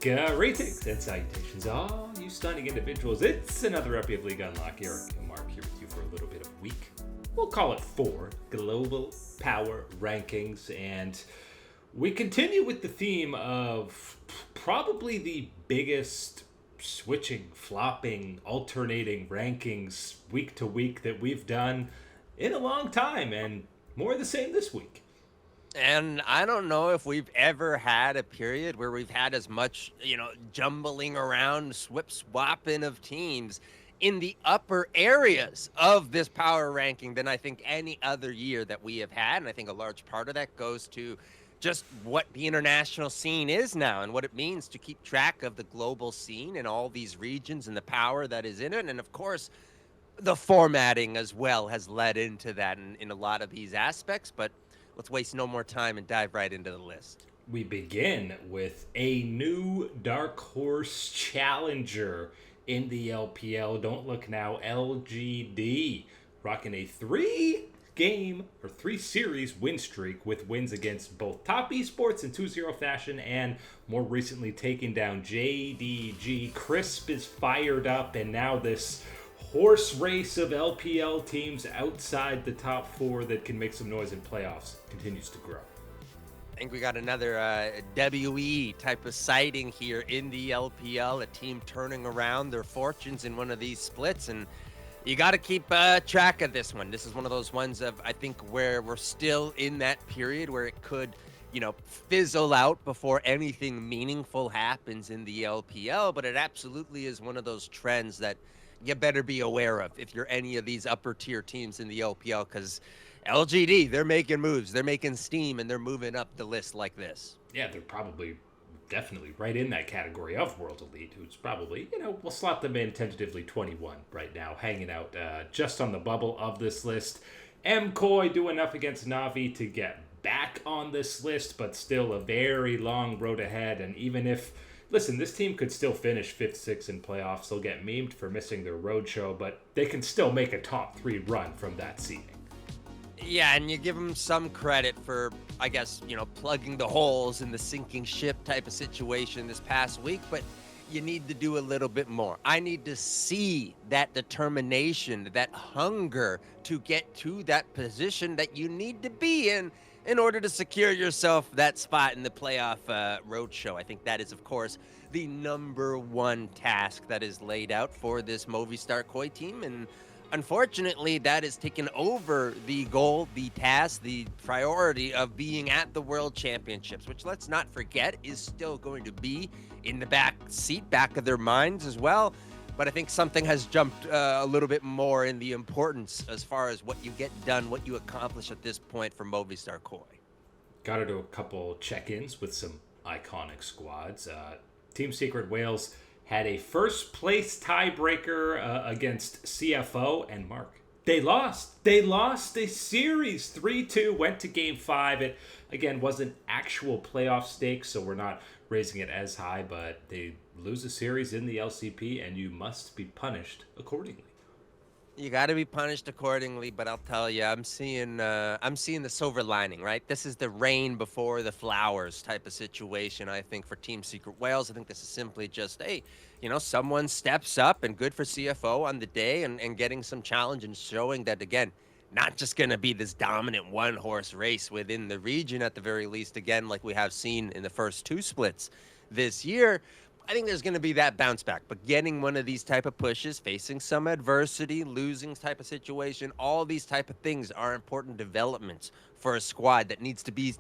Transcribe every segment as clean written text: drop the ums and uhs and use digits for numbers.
Greetings and salutations, all you stunning individuals. It's another epi of League Unlock. Here, Mark here with you for a little bit of a week. We'll call it 4 global power rankings, and we continue with the theme of probably the biggest switching, flopping, alternating rankings week to week that we've done in a long time, and more of the same this week. And I don't know if we've ever had a period where we've had as much, jumbling around, swip-swapping of teams in the upper areas of this power ranking than I think any other year that we have had. And I think a large part of that goes to just what the international scene is now and what it means to keep track of the global scene and all these regions and the power that is in it. And of course, the formatting as well has led into that in a lot of these aspects. But let's waste no more time and dive right into the list. We begin with a new dark horse challenger in the LPL. Don't look now, LGD, rocking a 3-series win streak with wins against both top Esports in 2-0 fashion and more recently taking down JDG. Crisp is fired up, and now this horse race of LPL teams outside the top 4 that can make some noise in playoffs continues to grow. I think we got another WE type of sighting here in the LPL, a team turning around their fortunes in one of these splits, and you got to keep track of this one. This is one of those ones of, I think, where we're still in that period where it could, fizzle out before anything meaningful happens in the LPL, but it absolutely is one of those trends that you better be aware of if you're any of these upper tier teams in the LPL, because LGD, they're making moves, they're making steam, and they're moving up the list like this. Yeah, they're definitely right in that category of World Elite, who's probably, we'll slot them in tentatively 21 right now, hanging out just on the bubble of this list. Koi do enough against Na'Vi to get back on this list, but still a very long road ahead, and even if listen, this team could still finish 5th, 6th in playoffs. They'll get memed for missing their roadshow, but they can still make a top 3 run from that seeding. Yeah, and you give them some credit for, I guess, plugging the holes in the sinking ship type of situation this past week, but you need to do a little bit more. I need to see that determination, that hunger to get to that position that you need to be in order to secure yourself that spot in the playoff roadshow. I think that is, of course, the number one task that is laid out for this Movistar Koi team. And unfortunately, that has taken over the goal, the task, the priority of being at the World Championships, which, let's not forget, is still going to be in the back of their minds as well. But I think something has jumped a little bit more in the importance as far as what you get done, what you accomplish at this point for Movistar Koi. Got to do a couple check-ins with some iconic squads. Team Secret Wales had a first-place tiebreaker against CFO and Mark. They lost. They lost a series 3-2, went to Game 5. It, again, wasn't actual playoff stakes, so we're not raising it as high, but they lose a series in the LCP, and you must be punished accordingly. You got to be punished accordingly, but I'll tell you, I'm seeing the silver lining, right? This is the rain before the flowers type of situation, I think, for Team Secret Wales. I think this is simply just, hey, someone steps up, and good for CFO on the day and getting some challenge and showing that, again, not just going to be this dominant one-horse race within the region at the very least, again, like we have seen in the first 2 splits this year. I think there's going to be that bounce back, but getting one of these type of pushes, facing some adversity, losing type of situation, all these type of things are important developments for a squad that needs to be,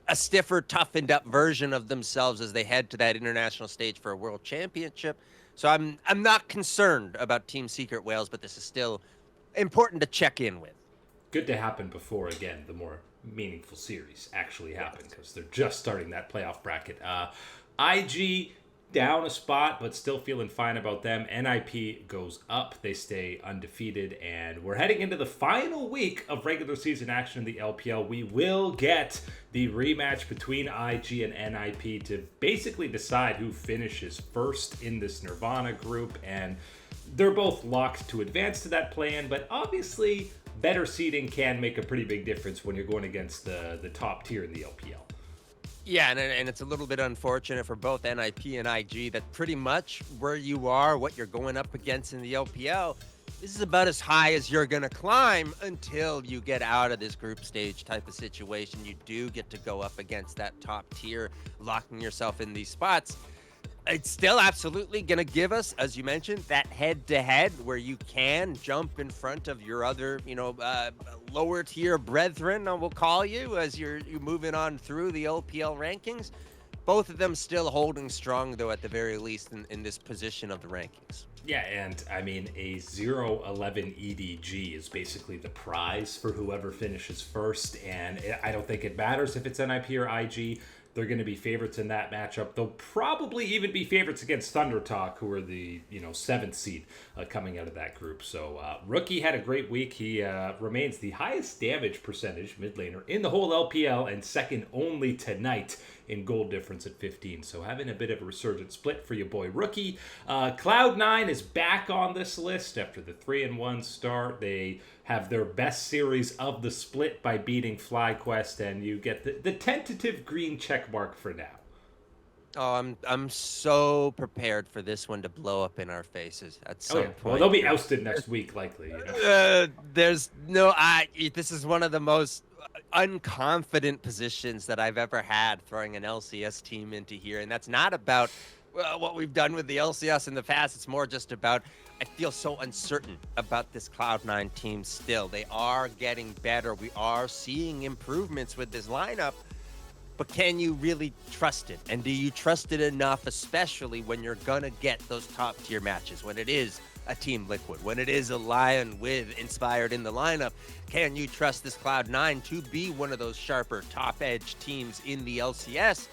a stiffer, toughened up version of themselves as they head to that international stage for a world championship. So I'm not concerned about Team Secret Wales, but this is still important to check in with. Good to happen before, again, the more meaningful series actually happen, because they're just starting that playoff bracket. IG down a spot, but still feeling fine about them. NIP goes up. They stay undefeated, and we're heading into the final week of regular season action in the LPL. We will get the rematch between IG and NIP to basically decide who finishes first in this Nirvana group, and they're both locked to advance to that plan, but obviously better seeding can make a pretty big difference when you're going against the top tier in the LPL. Yeah, and it's a little bit unfortunate for both NIP and IG that pretty much where you are, what you're going up against in the LPL, this is about as high as you're going to climb until you get out of this group stage type of situation. You do get to go up against that top tier, locking yourself in these spots. It's still absolutely going to give us, as you mentioned, that head-to-head where you can jump in front of your other, lower tier brethren, we'll call you, as you're moving on through the LPL rankings. Both of them still holding strong, though, at the very least in this position of the rankings. Yeah, and I mean, a 0-11 EDG is basically the prize for whoever finishes first, and I don't think it matters if it's NIP or IG. They're going to be favorites in that matchup. They'll probably even be favorites against Thunder Talk, who are the 7th seed coming out of that group. So Rookie had a great week. He remains the highest damage percentage mid laner in the whole LPL and second only tonight in goal difference at 15. So having a bit of a resurgent split for your boy Rookie. Cloud9 is back on this list after the 3-1 start. They have their best series of the split by beating FlyQuest, and you get the tentative green check mark for now. Oh, I'm so prepared for this one to blow up in our faces at some point. Well, they'll be ousted next week, likely. This is one of the most unconfident positions that I've ever had, throwing an LCS team into here, and that's not about what we've done with the LCS in the past. It's more just about, I feel so uncertain about this Cloud9 team still. They are getting better. We are seeing improvements with this lineup, but can you really trust it? And do you trust it enough, especially when you're gonna get those top tier matches, when it is a Team Liquid, when it is a Lion with Inspired in the lineup? Can you trust this Cloud9 to be one of those sharper top edge teams in the LCS?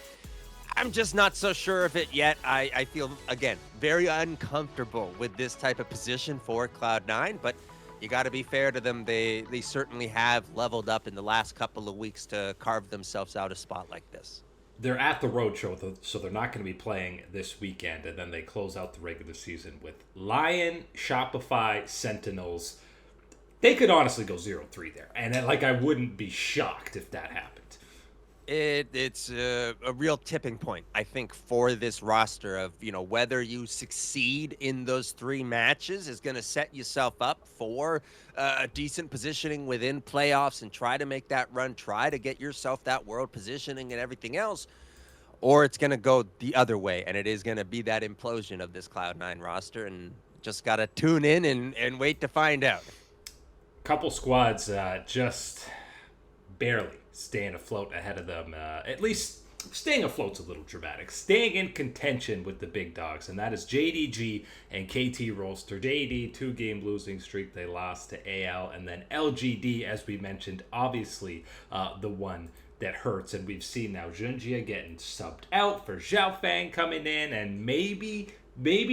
I'm just not so sure of it yet. I feel, again, very uncomfortable with this type of position for Cloud9, but you got to be fair to them. They certainly have leveled up in the last couple of weeks to carve themselves out a spot like this. They're at the Roadshow, so they're not going to be playing this weekend, and then they close out the regular season with Lion, Shopify, Sentinels. They could honestly go 0-3 there, and I wouldn't be shocked if that happened. It's a real tipping point, I think, for this roster of, whether you succeed in those 3 matches is going to set yourself up for a decent positioning within playoffs and try to make that run, try to get yourself that world positioning and everything else, or it's going to go the other way, and it is going to be that implosion of this Cloud9 roster, and just got to tune in and wait to find out. Couple squads just barely staying afloat ahead of them. At least staying afloat's a little dramatic. Staying in contention with the big dogs, and that is JDG and KT Rolster. JD, 2-game losing streak. They lost to AL, and then LGD, as we mentioned, obviously the one that hurts. And we've seen now Junjia getting subbed out for Zhao Fang coming in, and maybe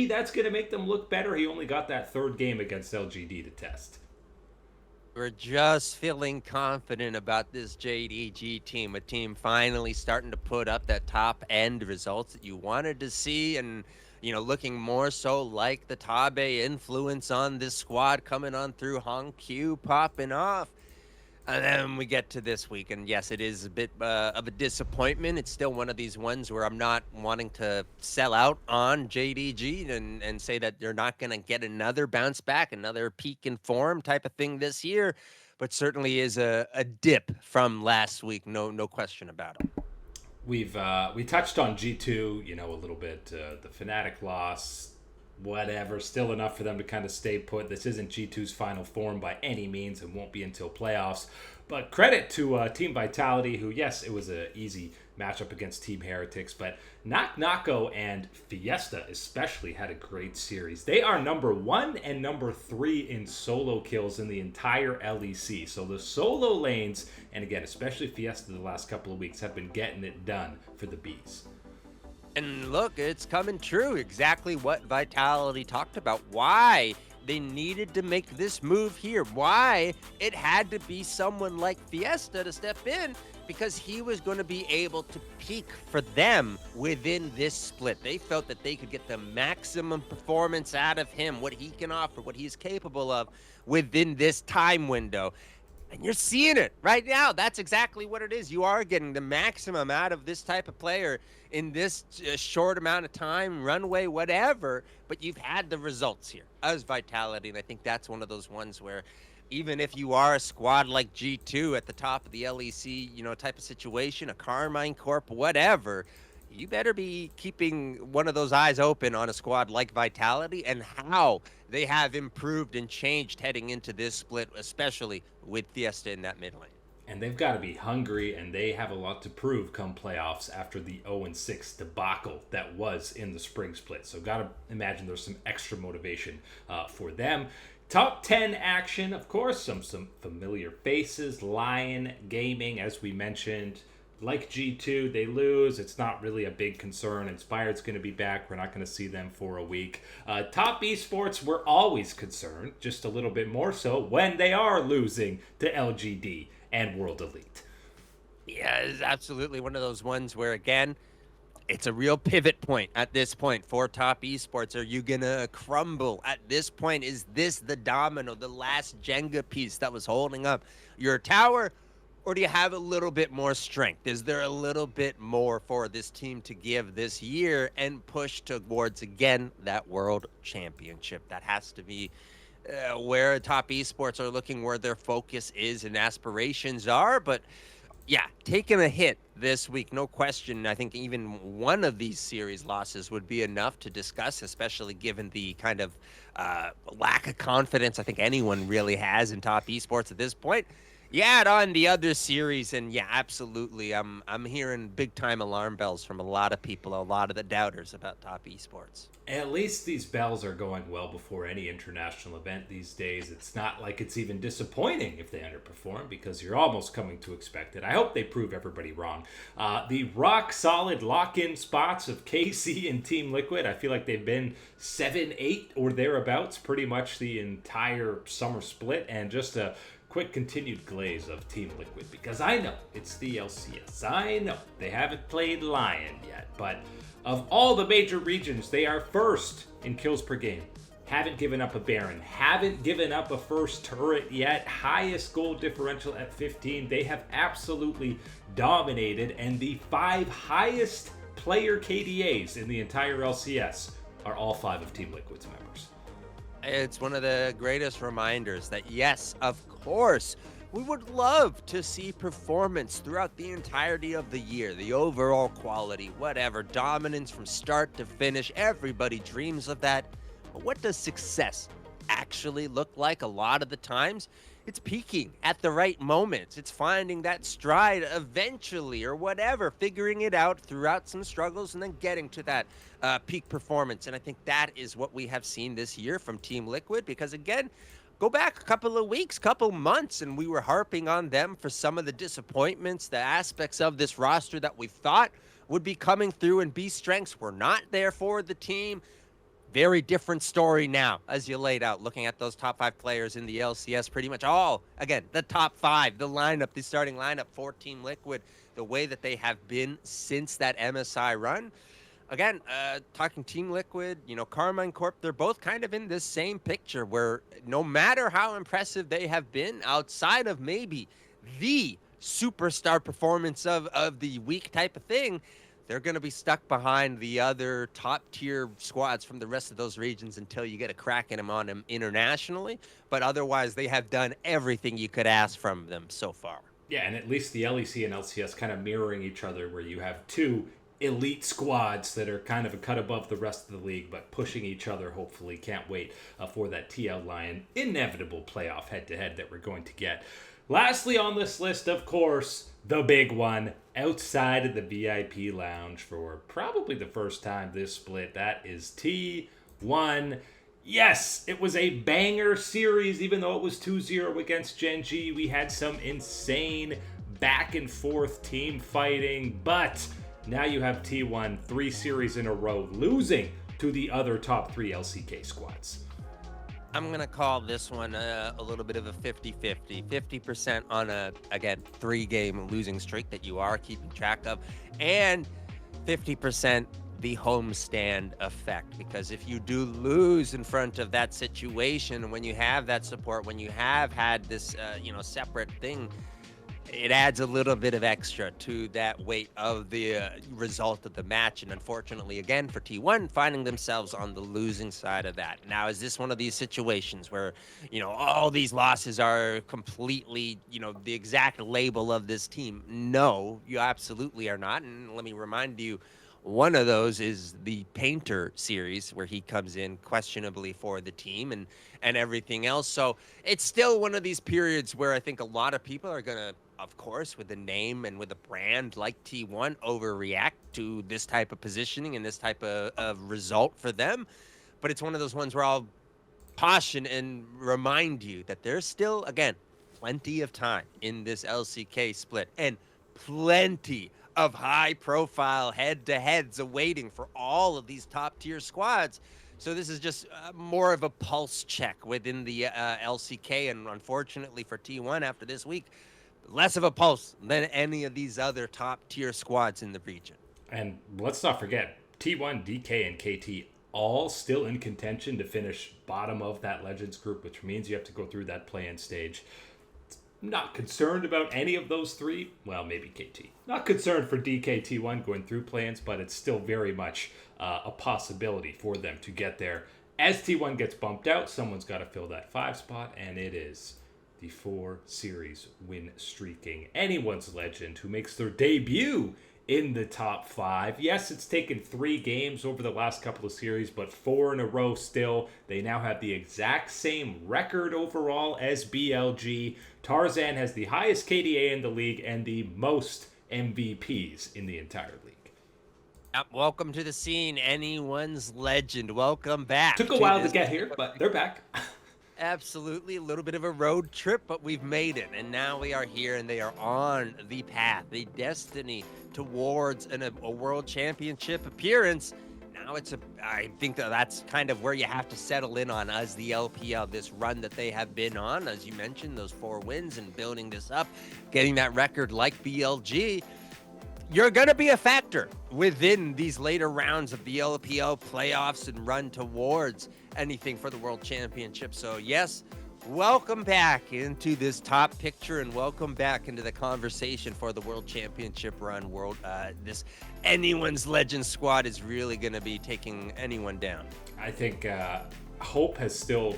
that's going to make them look better. He only got that 3rd game against LGD to test. We're just feeling confident about this JDG team, a team finally starting to put up that top end results that you wanted to see, and looking more so like the Tabe influence on this squad coming on through HongQ popping off. And then we get to this week, and yes, it is a bit of a disappointment. It's still one of these ones where I'm not wanting to sell out on JDG and say that they're not going to get another bounce back, another peak in form type of thing this year, but certainly is a dip from last week, no question about it. We touched on G2, a little bit. The Fnatic loss, whatever, still enough for them to kind of stay put. This isn't G2's final form by any means and won't be until playoffs. But credit to Team Vitality, who, yes, it was an easy matchup against Team Heretics, but Nako and Fiesta especially had a great series. They are number 1 and number 3 in solo kills in the entire LEC. So the solo lanes, and again, especially Fiesta the last couple of weeks, have been getting it done for the Bees. And look, it's coming true. Exactly what Vitality talked about. Why they needed to make this move here. Why it had to be someone like Fiesta to step in, because he was going to be able to peak for them within this split. They felt that they could get the maximum performance out of him, what he can offer, what he's capable of within this time window. And you're seeing it right now. That's exactly what it is. You are getting the maximum out of this type of player in this short amount of time, runway, whatever. But you've had the results here as Vitality. And I think that's one of those ones where even if you are a squad like G2 at the top of the LEC, type of situation, a Carmine Corp, whatever, you better be keeping one of those eyes open on a squad like Vitality and how they have improved and changed heading into this split, especially with Fiesta in that mid lane. And they've got to be hungry, and they have a lot to prove come playoffs after the 0-6 debacle that was in the spring split. So got to imagine there's some extra motivation for them. Top 10 action, of course, some familiar faces. Lion Gaming, as we mentioned. Like G2, they lose. It's not really a big concern. Inspired's going to be back. We're not going to see them for a week. Top Esports, we're always concerned, just a little bit more so, when they are losing to LGD and World Elite. Yeah, it's absolutely one of those ones where, again, it's a real pivot point at this point for Top Esports. Are you going to crumble at this point? Is this the domino, the last Jenga piece that was holding up your tower? Or do you have a little bit more strength? Is there a little bit more for this team to give this year and push towards, again, that world championship? That has to be where Top Esports are looking, where their focus is and aspirations are. But yeah, taking a hit this week, no question. I think even one of these series losses would be enough to discuss, especially given the kind of lack of confidence I think anyone really has in Top Esports at this point. You add on the other series, and yeah, absolutely. I'm hearing big time alarm bells from a lot of people, a lot of the doubters about Top Esports. At least these bells are going well before any international event these days. It's not like it's even disappointing if they underperform, because you're almost coming to expect it. I hope they prove everybody wrong. The rock solid lock-in spots of KC and Team Liquid, I feel like they've been 7-8 or thereabouts pretty much the entire summer split, and just a quick continued glaze of Team Liquid, because I know it's the LCS. I know they haven't played Lion yet, but of all the major regions, they are first in kills per game. Haven't given up a Baron, haven't given up a first turret yet, highest goal differential at 15. They have absolutely dominated, and the 5 highest player KDAs in the entire LCS are all 5 of Team Liquid's members. It's one of the greatest reminders that, yes, of course, we would love to see performance throughout the entirety of the year, the overall quality, whatever, dominance from start to finish. Everybody dreams of that. But what does success actually look like a lot of the times? It's peaking at the right moments. It's finding that stride eventually or whatever, figuring it out throughout some struggles and then getting to that peak performance. And I think that is what we have seen this year from Team Liquid, because again, go back a couple of weeks, couple months, and we were harping on them for some of the disappointments, the aspects of this roster that we thought would be coming through and be strengths were not there for the team. Very different story now, as you laid out, looking at those top 5 players in the LCS, pretty much all, again, the top 5, the lineup, the starting lineup for Team Liquid, the way that they have been since that MSI run. Again, talking Team Liquid, Carmine Corp, they're both kind of in this same picture where no matter how impressive they have been, outside of maybe the superstar performance of the week type of thing, they're going to be stuck behind the other top-tier squads from the rest of those regions until you get a crack at them on them internationally. But otherwise, they have done everything you could ask from them so far. Yeah, and at least the LEC and LCS kind of mirroring each other, where you have 2 elite squads that are kind of a cut above the rest of the league, but pushing each other, hopefully. Can't wait for that TL Lion inevitable playoff head-to-head that we're going to get. Lastly on this list, of course, the big one, outside of the VIP lounge for probably the first time this split. That is T1. Yes, it was a banger series, even though it was 2-0 against Gen G. We had some insane back and forth team fighting, but now you have T1 3 series in a row losing to the other top 3 LCK squads. I'm going to call this one a little bit of a 50-50. 50% on a, again, 3-game losing streak that you are keeping track of, and 50% the homestand effect, because if you do lose in front of that situation, when you have that support, when you have had this separate thing, it adds a little bit of extra to that weight of the result of the match. And unfortunately, again, for T1, finding themselves on the losing side of that. Now, is this one of these situations where, all these losses are completely, the exact label of this team? No, you absolutely are not. And let me remind you, one of those is the Painter series, where he comes in questionably for the team and everything else. So it's still one of these periods where I think a lot of people are going to, of course, with a name and with a brand like T1, overreact to this type of positioning and this type of result for them. But it's one of those ones where I'll caution and remind you that there's still, again, plenty of time in this LCK split and plenty of high-profile head-to-heads awaiting for all of these top-tier squads. So this is just more of a pulse check within the LCK, and unfortunately for T1 after this week, less of a pulse than any of these other top-tier squads in the region. And let's not forget, T1, DK, and KT all still in contention to finish bottom of that Legends group, which means you have to go through that play-in stage. Not concerned about any of those three. Well, maybe KT. Not concerned for DKT1 going through plans, but it's still very much a possibility for them to get there. As T1 gets bumped out, someone's got to fill that 5 spot, and it is the 4 series win streaking anyone's legend who makes their debut in the top 5. Yes, it's taken 3 games over the last couple of series, but 4 in a row still. They now have the exact same record overall as BLG. Tarzan has the highest KDA in the league and the most MVPs in the entire league. Welcome to the scene, anyone's legend. Welcome back. Took a while to get here, but they're back. Absolutely, a little bit of a road trip, but we've made it, and now we are here, and they are on the path, the destiny towards a world championship appearance. Now I think that's kind of where you have to settle in on as the LPL, this run that they have been on, as you mentioned, those 4 wins and building this up, getting that record like BLG. You're going to be a factor within these later rounds of the LPL playoffs and run towards anything for the World Championship. So, yes, welcome back into this top picture and welcome back into the conversation for the World Championship run. This anyone's legend squad is really going to be taking anyone down. I think hope has still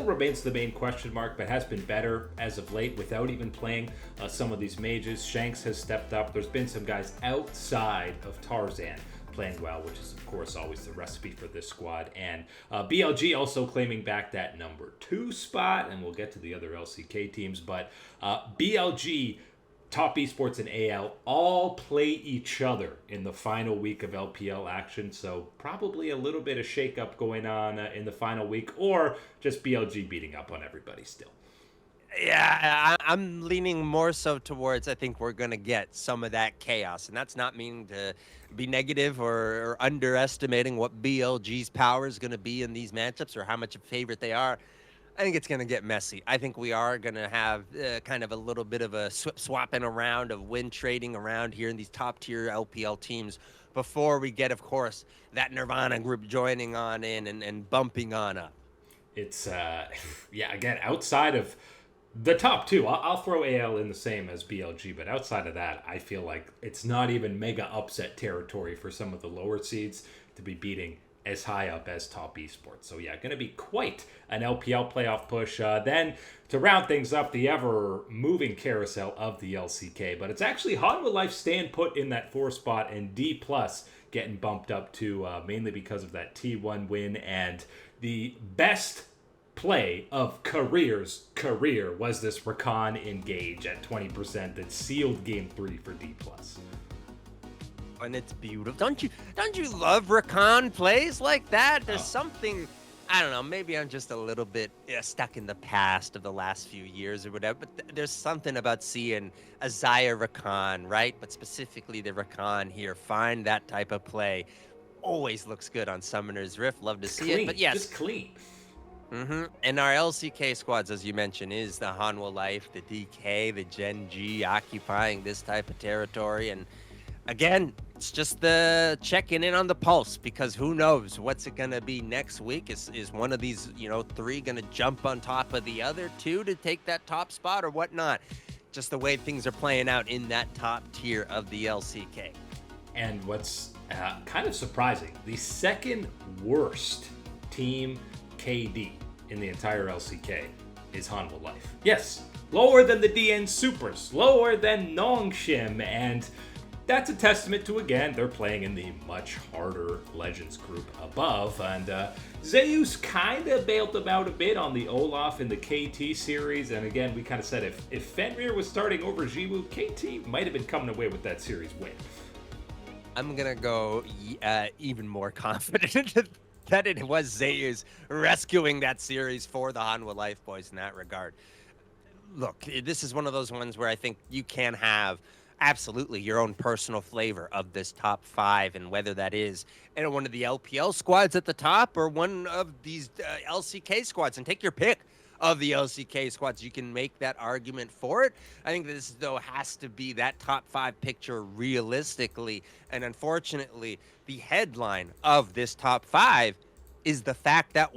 remains the main question mark, but has been better as of late without even playing some of these mages. Shanks has stepped up. There's been some guys outside of Tarzan playing well, which is of course always the recipe for this squad. And BLG also claiming back that number 2 spot, and we'll get to the other LCK teams, but BLG, Top Esports, and AL all play each other in the final week of LPL action, so probably a little bit of shakeup going on in the final week, or just BLG beating up on everybody still. Yeah, I'm leaning more so towards, I think we're going to get some of that chaos, and that's not meaning to be negative or underestimating what BLG's power is going to be in these matchups or how much of a favorite they are. I think it's going to get messy. I think we are going to have kind of a little bit of a swapping around of win trading around here in these top tier LPL teams before we get, of course, that Nirvana group joining on in and bumping on up. It's, again, outside of the top 2, I'll throw AL in the same as BLG, but outside of that, I feel like it's not even mega upset territory for some of the lower seeds to be beating as high up as Top Esports. So yeah, going to be quite an LPL playoff push. Then to round things up, the ever-moving carousel of the LCK. But it's actually Hanwha Life staying put in that 4 spot and D+ getting bumped up to mainly because of that T1 win. And the best play of Career's career was this Rakan engage at 20% that sealed Game 3 for D+. And it's beautiful. Don't you love Rakan plays like that? There's something, I don't know, maybe I'm just a little bit stuck in the past of the last few years or whatever, but there's something about seeing a Xayah Rakan, right? But specifically the Rakan here, find that type of play. Always looks good on Summoner's Rift. Love to see it. But yes. Just clean. And our LCK squads, as you mentioned, is the Hanwha Life, the DK, the Gen G occupying this type of territory. And again, It's just the checking in on the pulse, because who knows what's it going to be next week. Is one of these, three going to jump on top of the other two to take that top spot or whatnot? Just the way things are playing out in that top tier of the LCK. And what's kind of surprising, the second worst team KD in the entire LCK is Hanwha Life. Yes, lower than the DN Supers, lower than Nongshim, and that's a testament to, again, they're playing in the much harder Legends group above. And Zeus kind of bailed them out a bit on the Olaf in the KT series. And again, we kind of said if Fenrir was starting over Jiwoo, KT might have been coming away with that series win. I'm going to go even more confident that it was Zeus rescuing that series for the Hanwha Life boys in that regard. Look, this is one of those ones where I think you can have absolutely your own personal flavor of this top five, and whether that is one of the LPL squads at the top or one of these LCK squads, and take your pick of the LCK squads. You can make that argument for it. I think this, though, has to be that top five picture realistically, and unfortunately, the headline of this top five is the fact that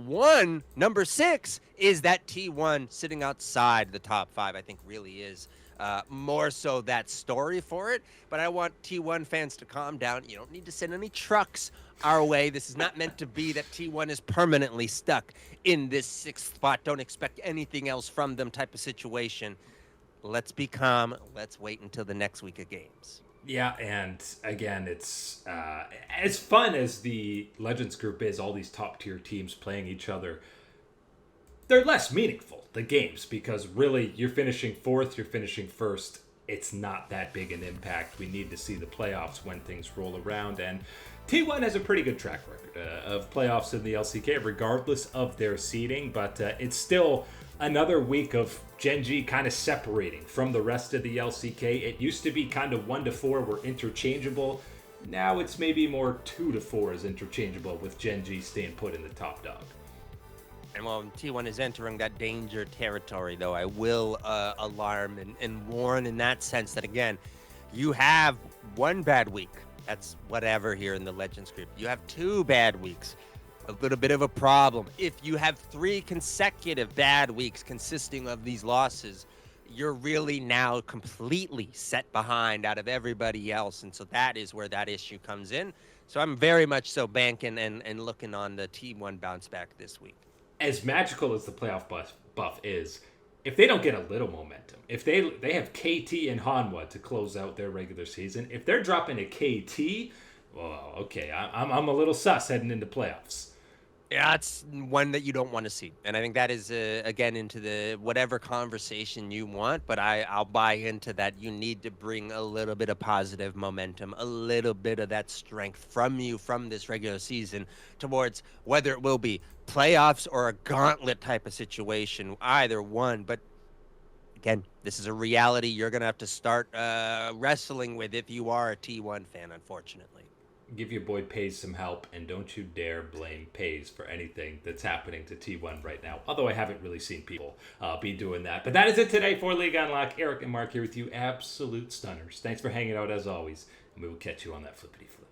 number 6, is that T1 sitting outside the top five. I think really is more so that story for it. But I want T1 fans to calm down. You don't need to send any trucks our way. This is not meant to be that T1 is permanently stuck in this 6th spot. Don't expect anything else from them type of situation. Let's be calm. Let's wait until the next week of games. Yeah, and again, it's as fun as the Legends group is, all these top-tier teams playing each other, they're less meaningful, the games, because really, you're finishing 4th, you're finishing 1st. It's not that big an impact. We need to see the playoffs when things roll around, and T1 has a pretty good track record of playoffs in the LCK, regardless of their seeding, but it's still another week of Gen G kind of separating from the rest of the LCK. It used to be kind of 1-4 were interchangeable. Now it's maybe more 2-4 is interchangeable, with Gen G staying put in the top dog. And while T1 is entering that danger territory, though, I will alarm and warn in that sense that, again, you have one bad week. That's whatever here in the Legends group. You have 2 bad weeks. A little bit of a problem. If you have 3 consecutive bad weeks consisting of these losses, you're really now completely set behind out of everybody else. And so that is where that issue comes in. So I'm very much so banking and looking on the T1 bounce back this week. As magical as the playoff buff is, if they don't get a little momentum, if they have KT and Hanwha to close out their regular season, if they're dropping a KT, well, okay, I'm a little sus heading into playoffs. Yeah, it's one that you don't want to see. And I think that is, again, into the whatever conversation you want. But I'll buy into that. You need to bring a little bit of positive momentum, a little bit of that strength from you from this regular season towards whether it will be playoffs or a gauntlet type of situation, either one. But again, this is a reality you're going to have to start wrestling with if you are a T1 fan, unfortunately. Give your boy Pays some help, and don't you dare blame Pays for anything that's happening to T1 right now. Although I haven't really seen people be doing that. But that is it today for League Unlock. Eric and Mark here with you, absolute stunners. Thanks for hanging out as always, and we will catch you on that flippity flip.